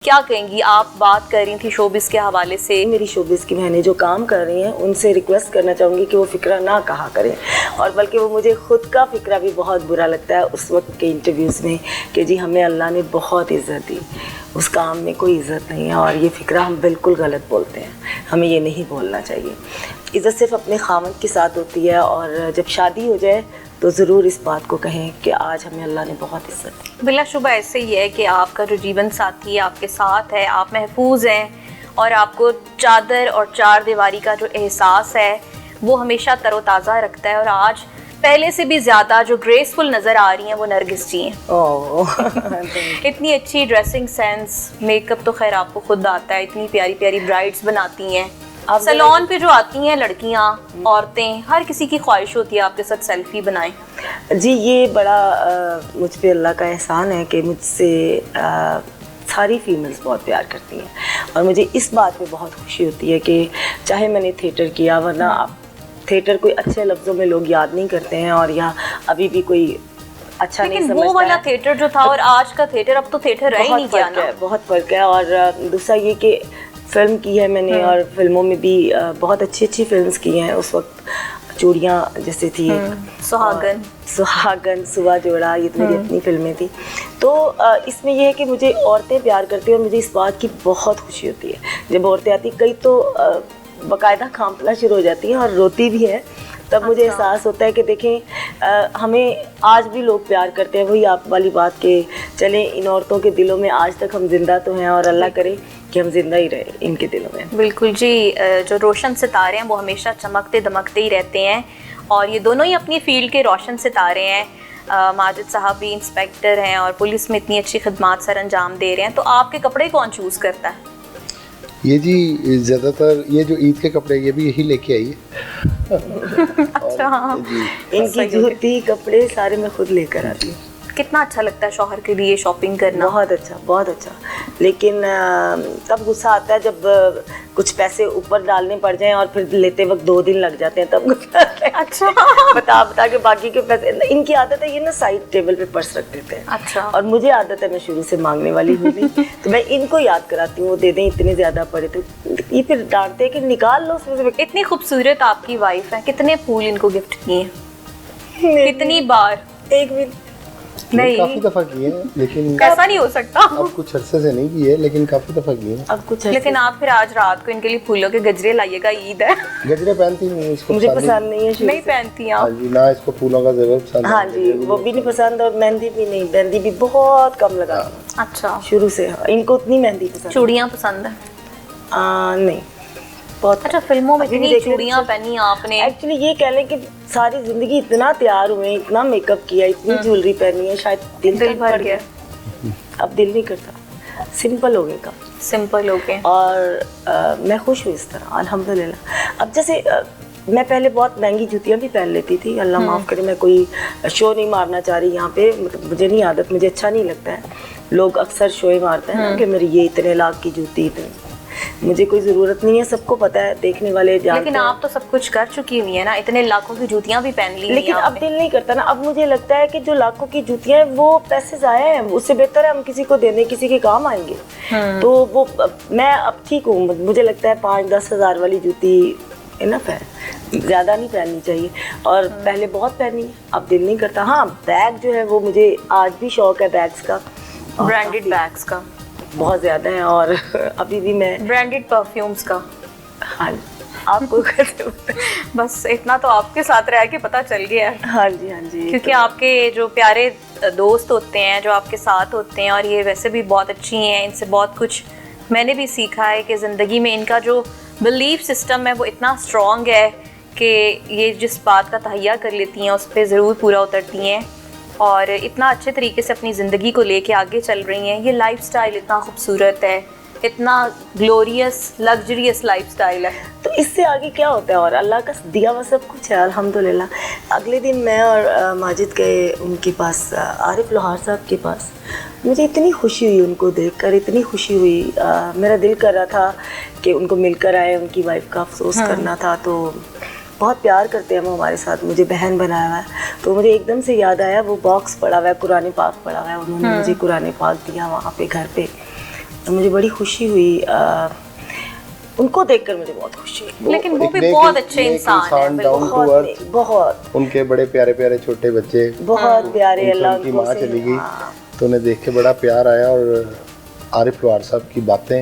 क्या कहेंगी, आप बात कर रही थी शोबिस के हवाले से। मेरी शोबिस की बहनें जो काम कर रही हैं उनसे रिक्वेस्ट करना चाहूँगी कि वो फ़िक्रा ना कहा करें, और बल्कि वो मुझे ख़ुद का फ़िक्रा भी बहुत बुरा लगता है उस वक्त के इंटरव्यूज़ में कि जी हमें अल्लाह ने बहुत इज़्ज़त दी, उस काम में कोई इज़्ज़त नहीं है, और ये फ़िक्रा हम बिल्कुल गलत बोलते हैं, हमें ये नहीं बोलना चाहिए। इज़्ज़त सिर्फ़ अपने खामद के साथ होती है, और जब शादी हो जाए तो ज़रूर इस बात को कहें कि आज हमें अल्लाह ने बहुत इज़्ज़त दी। बिलाशुबा ऐसे ही है कि आपका जो जीवन साथी आपके साथ है, आप महफूज हैं और आपको चादर और चार दीवारी का जो एहसास है वो हमेशा तरोताज़ा रखता है। और आज पहले से भी ज़्यादा जो ग्रेसफुल नज़र आ रही हैं वो नरगिस जी हैं। इतनी अच्छी ड्रेसिंग सेंस, मेकअप तो खैर आपको खुद आता है, इतनी प्यारी प्यारी ब्राइड्स बनाती हैं। सैलून पे जो आती हैं लड़कियां, औरतें, हर किसी की ख्वाहिश होती है आपके साथ सेल्फी बनाएं। जी ये बड़ा मुझ पे अल्लाह का एहसान है कि मुझसे सारी फीमेल्स बहुत प्यार करती हैं, और मुझे इस बात पे बहुत खुशी होती है कि चाहे मैंने थिएटर किया, वरना आप थिएटर कोई अच्छे लफ्ज़ों में लोग याद नहीं करते हैं, और यहाँ अभी भी कोई अच्छा नहीं समझता है। वो वाला थिएटर जो था और आज का थिएटर, अब तो थिएटर रह ही नहीं गया ना। बहुत फ़र्क है। और दूसरा ये कि फ़िल्म की है मैंने, और फिल्मों में भी बहुत अच्छी अच्छी फिल्म्स की हैं। उस वक्त चूड़ियाँ जैसे थी, सुहागन, सुबह जोड़ा, ये तो मेरी अपनी फिल्में थी। तो इसमें यह है कि मुझे औरतें प्यार करती हैं, और मुझे इस बात की बहुत खुशी होती है जब औरतें आती। कई तो बाकायदा कांपना शुरू हो जाती हैं और रोती भी है, तब मुझे एहसास होता है कि देखें हमें आज भी लोग प्यार करते हैं। वही आप वाली बात के चलें, इन औरतों के दिलों में आज तक हम जिंदा तो हैं, और अल्लाह करे कि हम जिंदा ही रहे इनके दिलों में। बिल्कुल जी, जो रोशन सितारे हैं वो हमेशा चमकते दमकते ही रहते हैं, और ये दोनों ही अपनी फील्ड के रोशन सितारे हैं। माजिद साहब भी इंस्पेक्टर हैं और पुलिस में इतनी अच्छी खदमात सर अंजाम दे रहे हैं। तो आपके कपड़े कौन चूज़ करता है? ये जी ज़्यादातर ये जो ईद के कपड़े ये भी यही लेके आई है। अच्छा, इनकी जूती कपड़े सारे मैं खुद लेकर आती हूँ। कितना अच्छा लगता है शौहर के लिए शॉपिंग करना? बहुत अच्छा, बहुत अच्छा। लेकिन तब गुस्सा आता है जब कुछ पैसे ऊपर डालने पड़ जाएं और फिर लेते वक्त 2 दिन लग जाते हैं, तब गुस्सा आता है। अच्छा। बता के बाकी के पैसे, इनकी आदत है ये ना साइड टेबल पे पर्स रख देते हैं। अच्छा। और मुझे आदत है, मैं शुरू से मांगने वाली हूँ भी, तो मैं इनको याद कराती हूँ वो दे दें, इतने ज़्यादा पड़े तो ये फिर डांटते हैं कि निकाल लो उसमें से। इतनी खूबसूरत आपकी वाइफ है, कितने फूल इनको गिफ्ट किए? कितनी बार? एक भी नहीं, काफी दफा किए हैं, लेकिन ऐसा नहीं हो सकता। अब कुछ अरसे से नहीं किए, लेकिन काफी दफा किए हैं। अब कुछ लेकिन आप फिर आज रात को इनके लिए फूलों के गजरे लाइएगा, ईद है। गजरे पहनती नहीं, इसको मुझे पसंद नहीं है। नहीं पहनती आप? हाँ जी, ना इसको फूलों का ज़रूर पसंद है। हाँ जी, वो भी नहीं पसंद, और मेहंदी भी नहीं, मेहंदी भी बहुत कम लगा। अच्छा, शुरू से इनको उतनी मेहंदी पसंद। चूड़ियाँ पसंद है? नहीं बहुत। अच्छा, फिल्मों में इतनी चूड़ियाँ पहनी आपने। एक्चुअली ये कह लें कि सारी जिंदगी इतना तैयार हुए, इतना मेकअप किया, इतनी ज्वेलरी पहनी है, शायद दिल भर गया। अब दिल नहीं करता, सिंपल हो गए का, सिंपल हो गए। और मैं खुश हूँ इस तरह, अल्हम्दुलिल्लाह। अब जैसे मैं पहले बहुत महंगी जूतियाँ भी पहन लेती थी, अल्लाह माफ़ करे, मैं कोई शो नहीं मारना चाह रही यहाँ पे, मतलब मुझे नहीं आदत, मुझे अच्छा नहीं लगता है। लोग अक्सर शोएं मारते हैं ना कि मेरी ये इतने लाख की जूती, इतनी, मुझे कोई ज़रूरत नहीं है, सबको पता है, देखने वाले जानते हैं। लेकिन आप तो सब कुछ कर चुकी हुई है ना, इतने लाखों की जूतियाँ भी पहन ली। लेकिन अब दिल नहीं करता ना, अब मुझे लगता है कि जो लाखों की जूतियाँ हैं वो पैसे ज़ाया हैं, उससे बेहतर है हम किसी को दे दें, किसी के काम आएंगे। तो वो मैं अब ठीक हूँ, मुझे लगता है 5-10 हज़ार वाली जूती इनफ है, ज़्यादा नहीं पहननी चाहिए। और पहले बहुत पहनी है, अब दिल नहीं करता। हाँ, बैग जो है वो मुझे आज भी शौक है बैग्स का, ब्रांडेड बैग्स का बहुत ज़्यादा है, और अभी भी मैं ब्रांडेड परफ्यूम्स का। हाँ, आपको कैसे होता है? बस इतना तो आपके साथ रह के पता चल गया है। हाँ जी, हाँ जी। क्योंकि आपके जो प्यारे दोस्त होते हैं, जो आपके साथ होते हैं, और ये वैसे भी बहुत अच्छी हैं, इनसे बहुत कुछ मैंने भी सीखा है कि ज़िंदगी में इनका जो बिलीफ सिस्टम है वो इतना स्ट्रॉन्ग है कि ये जिस बात का तहैया कर लेती हैं उस पर ज़रूर पूरा उतरती हैं, और इतना अच्छे तरीके से अपनी ज़िंदगी को लेके आगे चल रही हैं। ये लाइफस्टाइल इतना खूबसूरत है, इतना ग्लोरियस लग्जरियस लाइफस्टाइल है। तो इससे आगे क्या होता है, और अल्लाह का दिया हुआ सब कुछ है, अल्हम्दुलिल्लाह। अगले दिन मैं और माजिद गए उनके पास, आरिफ लोहार साहब के पास। मुझे इतनी खुशी हुई उनको देखकर, इतनी खुशी हुई, मेरा दिल कर रहा था कि उनको मिलकर आए, उनकी वाइफ का अफसोस करना था। तो बहुत प्यार करते हैं वो हमारे साथ, मुझे बहन बनाया हुआ है। तो मुझे एकदम से याद आया वो बॉक्स पड़ा हुआ है, कुरान पाक पड़ा हुआ है, उन्होंने मुझे कुरान पाक दिया वहाँ पे घर पे। मुझे बड़ी खुशी हुई, उनको देखकर मुझे बहुत खुशी हुई। लेकिन वो एक भी नेक- बहुत अच्छे नेक इंसान है, डाउन टू अर्थ, बहुत उनके बड़े प्यारे प्यारे छोटे बच्चे, बहुत प्यारे। उनसे अल्लाह उनकी उनको माँ से- चली गई, हाँ। तो उन्हें देख के बड़ा प्यार आया। और आरिफ लोहार साहब की बातें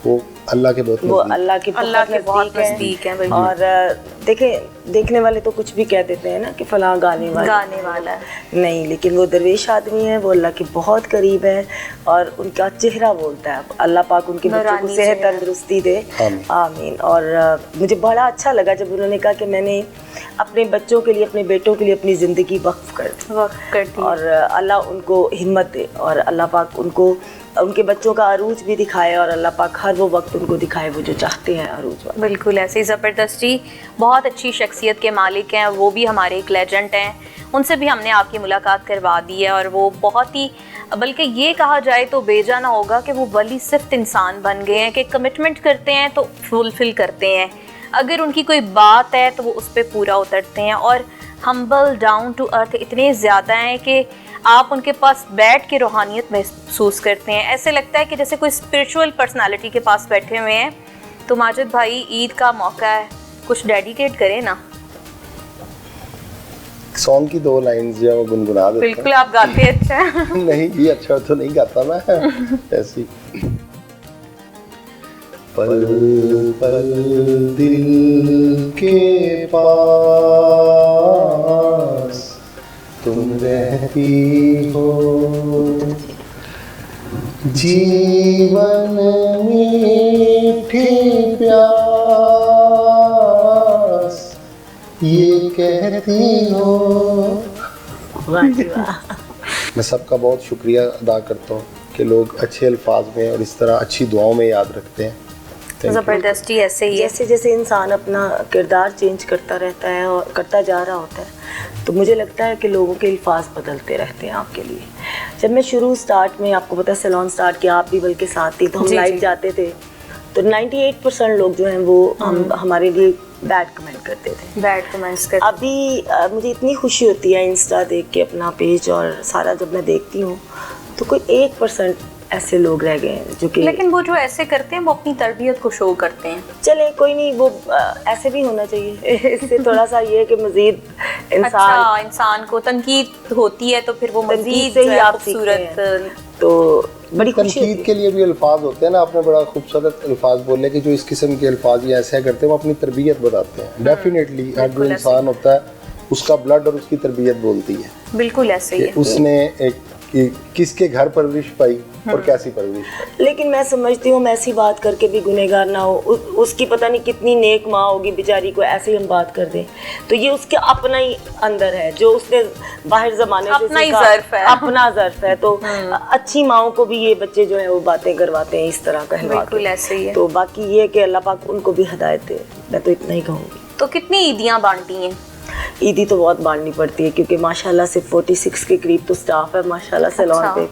वो अल्लाह के बहुत वो नज़दीक। अल्लाह के बहुत नजदीक है बिल्कुल। और देखें, देखने वाले तो कुछ भी कह देते हैं ना कि फलां गाने वाला है। नहीं, लेकिन वो दरवेश आदमी है, वो अल्लाह के बहुत करीब है और उनका चेहरा बोलता है। अल्लाह पाक उनके बच्चों को नूरानी सेहत चेहरा। तंदुरुस्ती दे, आमीन। आमीन। और मुझे बड़ा अच्छा लगा जब उन्होंने कहा कि मैंने अपने बच्चों के लिए, अपने बेटों के लिए अपनी ज़िंदगी वक्फ कर दी और अल्लाह उनको हिम्मत दे और अल्लाह पाक उनको उनके बच्चों का अरूज भी दिखाए और अल्लाह पाक हर वो वक्त उनको दिखाए वो जो चाहते हैं अरूज वाला। बिल्कुल ऐसे ही। ज़बरदस्त जी, बहुत अच्छी शख्सियत के मालिक हैं, वो भी हमारे एक लेजेंड हैं। उनसे भी हमने आपकी मुलाकात करवा दी है और वो बहुत ही, बल्कि ये कहा जाए तो बेजा ना होगा कि वो वली सिर्फ इंसान बन गए हैं कि कमिटमेंट करते हैं तो फुलफिल करते हैं, अगर उनकी कोई बात है तो वो उस पर पूरा उतरते हैं और हम्बल डाउन टू अर्थ इतने ज़्यादा हैं कि आप उनके पास बैठ के रूहानियत महसूस करते हैं। ऐसे लगता है कि जैसे कोई स्पिरिचुअल पर्सनालिटी के पास बैठे हुए हैं। तो माजिद भाई, ईद का मौका है, कुछ डेडिकेट करें ना। सॉन्ग की 2 लाइंस जो है वो गुनगुना देते हैं। बिल्कुल, आप गाते हैं अच्छा। नहीं ये अच्छा तो नहीं गाता मैं ऐसी। पल पल दिल के पास तुम रहती हो, जीवन मीठी प्यास ये कहती हो। वाह जी वाह। मैं सबका बहुत शुक्रिया अदा करता हूँ कि लोग अच्छे अल्फाज में और इस तरह अच्छी दुआओं में याद रखते हैं। ज़बरदस्ती ऐसे ही है। जैसे जैसे इंसान अपना किरदार चेंज करता रहता है और करता जा रहा होता है, तो मुझे लगता है कि लोगों के अल्फाज बदलते रहते हैं आपके लिए। जब मैं स्टार्ट में, आपको पता है सैलून स्टार्ट किया, आप भी बल्कि साथ थी, तो हम लाइव जाते थे तो 98% लोग जो हैं वो हमारे लिए बैड कमेंट करते थे, बैड कमेंट्स करते। अभी मुझे इतनी खुशी होती है इंस्टा देख के, अपना पेज और सारा जब मैं देखती हूँ तो कोई 1% ऐसे लोग रह गए हैं जो कि, लेकिन वो जो ऐसे करते हैं वो अपनी तरबियत को शो करते हैं। चले कोई नहीं, वो ऐसे भी होना चाहिए। इससे थोड़ा सा ये है कि मजीद इंसान को तनकीद होती है तो फिर वो मजीद से ही आप खूबसूरत, तो बड़ी खुशी तनकीद के लिए भी अल्फाज होते हैं ना। आपने बड़ा खूबसूरत अल्फाज बोले कि जो इस किस्म के अल्फाज ये ऐसे करते हैं वो अपनी तरबियत बताते हैं। डेफिनेटली हर जो इंसान होता है उसका ब्लड और उसकी तरबियत बोलती है। बिल्कुल ऐसे ही है। उसने एक किसके घर परवरिश पाई और कैसी परवरिश पाई। लेकिन मैं समझती हूँ, मैं ऐसी बात करके भी गुनहगार ना हो, उसकी पता नहीं कितनी नेक माँ होगी बेचारी को, ऐसे ही हम बात कर दें तो ये उसके अपना ही अंदर है जो उसने बाहर ज़माने से अपना ही सीखा, ज़र्फ है। अपना ज़र्फ है। तो अच्छी माँओं को भी ये बच्चे जो है वो बातें करवाते हैं इस तरह कहलवा बिल्कुल के। ऐसे ही है। तो बाकी ये है कि अल्लाह पाक उनको भी हिदायत दे, मैं तो इतना ही कहूँगी। तो कितनी ईदियाँ बांटी हैं? ईदी तो बहुत बांटनी पड़ती है क्योंकि माशाल्लाह से 46 के करीब तो स्टाफ है माशाल्लाह सैलून पे,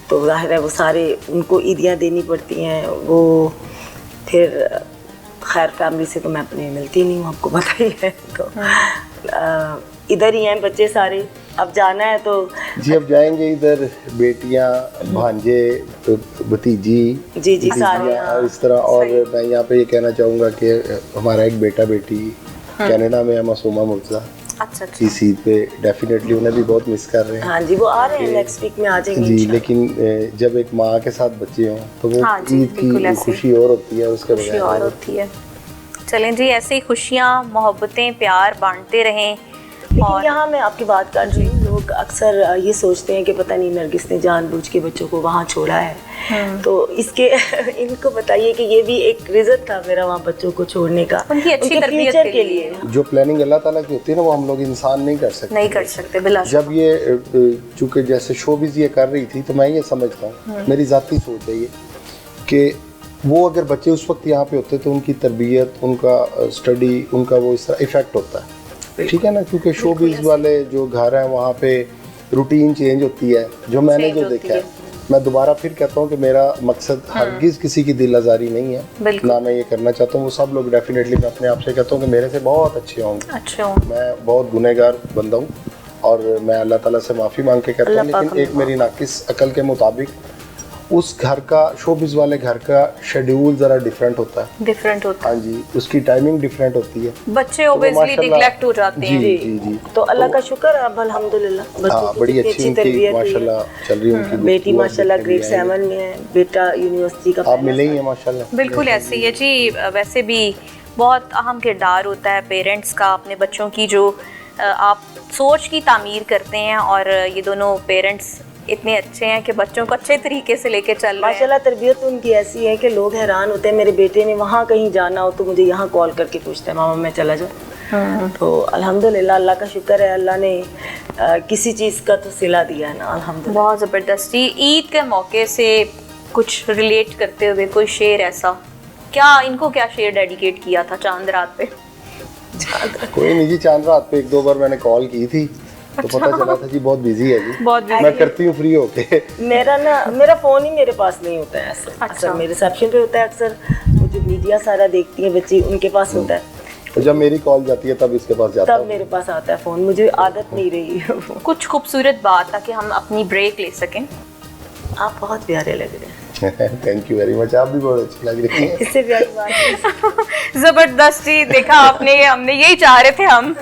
तो जाहिर है वो सारे उनको ईदियाँ देनी पड़ती हैं। वो फिर खैर फैमिली से तो मैं अपने मिलती नहीं हूँ, आपको पता ही है। तो इधर ही हैं बच्चे सारे, अब जाना है तो जी अब जाएंगे इधर, बेटियां, भांजे, भतीजी, जी सारे और इस तरह। और मैं यहाँ पे ये कहना चाहूँगा कि हमारा एक बेटा बेटी कनाडा में है, मासूमा मुर्तज़ा, अच्छा इस ईद पे डेफिनेटली उन्हें भी बहुत मिस कर रहे हैं। हाँ जी, वो आ रहे हैं नेक्स्ट वीक में आ जाएंगे जी। लेकिन जब एक माँ के साथ बच्चे हों तो वो ईद की खुशी और होती है, उसके खुशी और होती है। चलें जी, ऐसे ही खुशियाँ, मोहब्बतें, प्यार बांटते रहें। लेकिन यहाँ मैं आपकी बात कर रही हूँ, लोग अक्सर ये सोचते हैं कि पता नहीं नरगिस ने जानबूझ के बच्चों को वहाँ छोड़ा है, तो इसके इनको बताइए कि ये भी एक रीज़न था मेरा वहाँ बच्चों को छोड़ने का, उनकी अच्छी तरबियत के लिए। जो प्लानिंग अल्लाह ताला की होती है ना वो हम लोग इंसान नहीं कर सकते बिला। जब ये चूँकि जैसे शोबिज़ ये कर रही थी तो मैं ये समझता हूँ, मेरी ज़ाती सोच है ये कि वो अगर बच्चे उस वक्त यहाँ पे होते तो उनकी तरबियत, उनका स्टडी, उनका वो इस तरह इफ़ेक्ट होता है, ठीक है ना। क्योंकि शोबिज़ वाले जो घर हैं वहाँ पे रूटीन चेंज होती है। जो मैंने जो देखा है, मैं दोबारा फिर कहता हूँ कि मेरा मकसद हरगिज़ किसी की दिल आज़ारी नहीं है, ना मैं ये करना चाहता हूँ। वो सब लोग डेफिनेटली, मैं अपने आप से कहता हूँ कि मेरे से बहुत अच्छे होंगे। मैं बहुत गुनहगार बंदा हूँ और मैं अल्लाह ताला से माफ़ी मांग के कहता हूँ, लेकिन एक मेरी नाकिस अकल के मुताबिक उस घर का, शोबिज वाले घर का शेड्यूल जरा डिफरेंट होता है। हाँ जी, उसकी टाइमिंग डिफरेंट होती है। बच्चे ओबियसली निग्लेक्ट हो जाते हैं। जी। तो अल्लाह का शुक्र है, अब अल्हम्दुलिल्लाह हाँ, बड़ी अच्छी उनकी माशाल्लाह चल रही है उनकी। बेटी माशाल्लाह ग्रेड 7 में है, बेटा यूनिवर्सिटी का। आप मिले ही हैं माशाल्लाह। बिल्कुल ऐसे ही है जी। वैसे भी बहुत अहम किरदार होता है पेरेंट्स का अपने बच्चों की, जो आप सोच की तामीर करते हैं, और ये दोनों पेरेंट्स इतने अच्छे हैं कि बच्चों को अच्छे तरीके से लेके चल रहे हैं। माशाल्लाह तरबियत उनकी ऐसी है कि लोग हैरान होते हैं। मेरे बेटे ने वहाँ कहीं जाना हो तो मुझे यहाँ कॉल करके पूछता है, मामा मैं चला जाऊँ। तो अल्हम्दुलिल्लाह, अल्लाह का शुक्र है, अल्लाह ने किसी चीज़ का तो सिला दिया है ना, अल्हम्दुलिल्लाह। बहुत ज़बरदस्त जी। ईद के मौके से कुछ रिलेट करते हुए कोई शेर ऐसा, क्या इनको क्या शेर डेडिकेट किया था चांद रात पे? कोई नहीं जी, चांद रात पे 1-2 बार मैंने कॉल की थी तो पता चला था जी बहुत बिजी है जी। बहुत मैं करती हूँ फ्री होके। मेरा फ़ोन ही मेरे पास नहीं होता है अक्सर। अच्छा। मेरे रिसेप्शन पे होता है अक्सर, वो जो मीडिया सारा देखती है बच्ची, उनके पास होता है। तो जब मेरी कॉल जाती है तब इसके पास जाता है, तब मेरे पास आता है फ़ोन, मुझे आदत नहीं रही है वो। कुछ खूबसूरत बात ताकि हम अपनी ब्रेक ले सकें। आप बहुत प्यारे लग रहे हैं। थैंक यू वेरी मच, आप भी बहुत अच्छी लग रही हैं। इससे प्यारी बात जबरदस्त जी। देखा आपने, हमने यही चाह रहे थे हम